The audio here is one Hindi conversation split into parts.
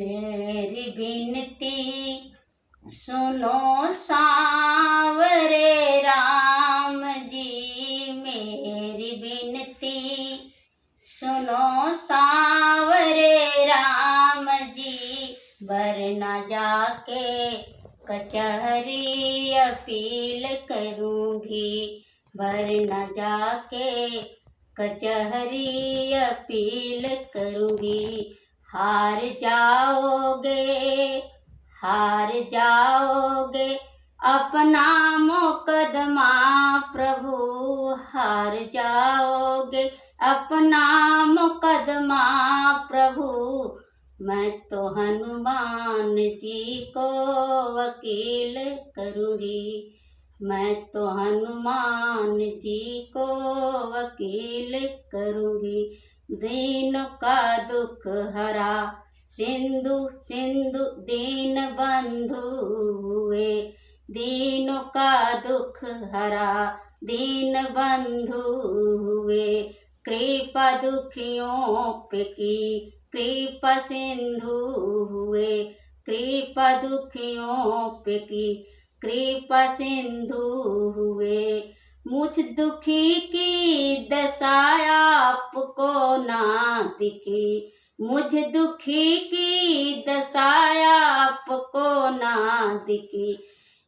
मेरी विनती सुनो सांवरे राम जी, मेरी विनती सुनो सांवरे राम जी। वरना जाके कचहरी अपील करूँगी, वरना जाके कचहरी अपील करूँगी। हार जाओगे अपना मुकदमा प्रभु, हार जाओगे अपना मुकदमा प्रभु। मैं तो हनुमान जी को वकील करूँगी, मैं तो हनुमान जी को वकील करूँगी। दीन का दुख हरा सिंधु सिंधु दीन बंधु हुए, दीनों का दुख हरा दीन बंधु हुए। कृपा दुखियों पे की कृपा सिंधु हुए, कृपा दुखियों पे की कृपा सिंधु हुए। मुझ दुखी की दशा आपको ना दिखी, मुझ दुखी की दशा आपको ना दिखी।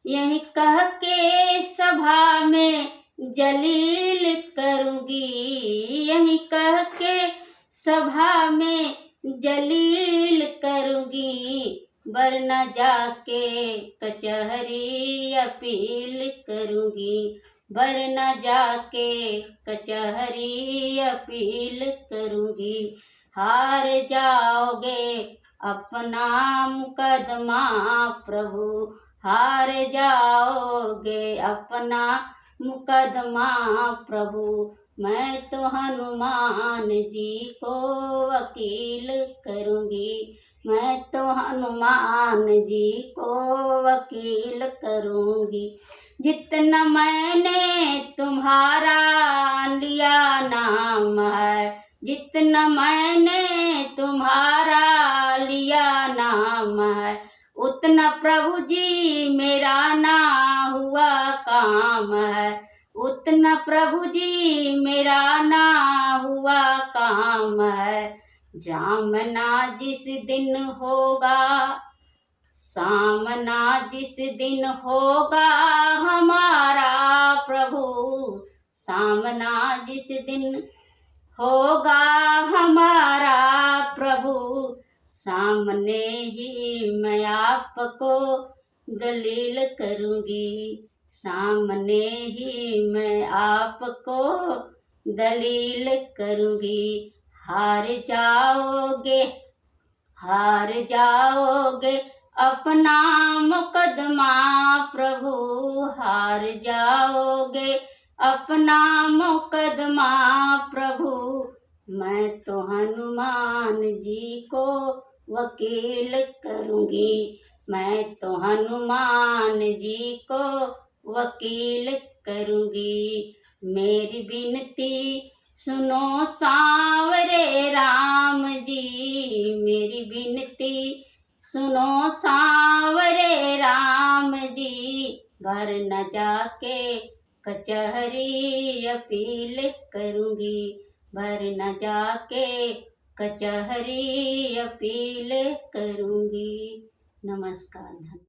यही कह के सभा में जलील करूँगी, यही कह के सभा में जलील करूँगी। वरना जाके कचहरी अपील करूँगी, वरना जाके कचहरी अपील करूँगी। हार जाओगे अपना मुकदमा प्रभु, हार जाओगे अपना मुकदमा प्रभु। मैं तो हनुमान जी को वकील करूँगी, मैं तो हनुमान जी को वकील करूँगी। जितना मैंने तुम्हारा लिया नाम है, जितना मैंने तुम्हारा लिया नाम है, उतना प्रभु जी मेरा ना हुआ काम है, उतना प्रभु जी मेरा ना हुआ काम है। जामना जिस दिन होगा, सामना जिस दिन होगा हमारा प्रभु, सामना जिस दिन होगा हमारा प्रभु, सामने ही मैं आपको दलील करूँगी, सामने ही मैं आपको दलील करूँगी। हार जाओगे अपना मुकदमा प्रभु, हार जाओगे अपना मुकदमा प्रभु। मैं तो हनुमान जी को वकील करूँगी, मैं तो हनुमान जी को वकील करूँगी। मेरी विनती सुनो सांवरे राम जी, मेरी विनती सुनो सांवरे राम जी। वरना जाके कचहरी अपील करूँगी, वरना जाके कचहरी अपील करूँगी। नमस्कार।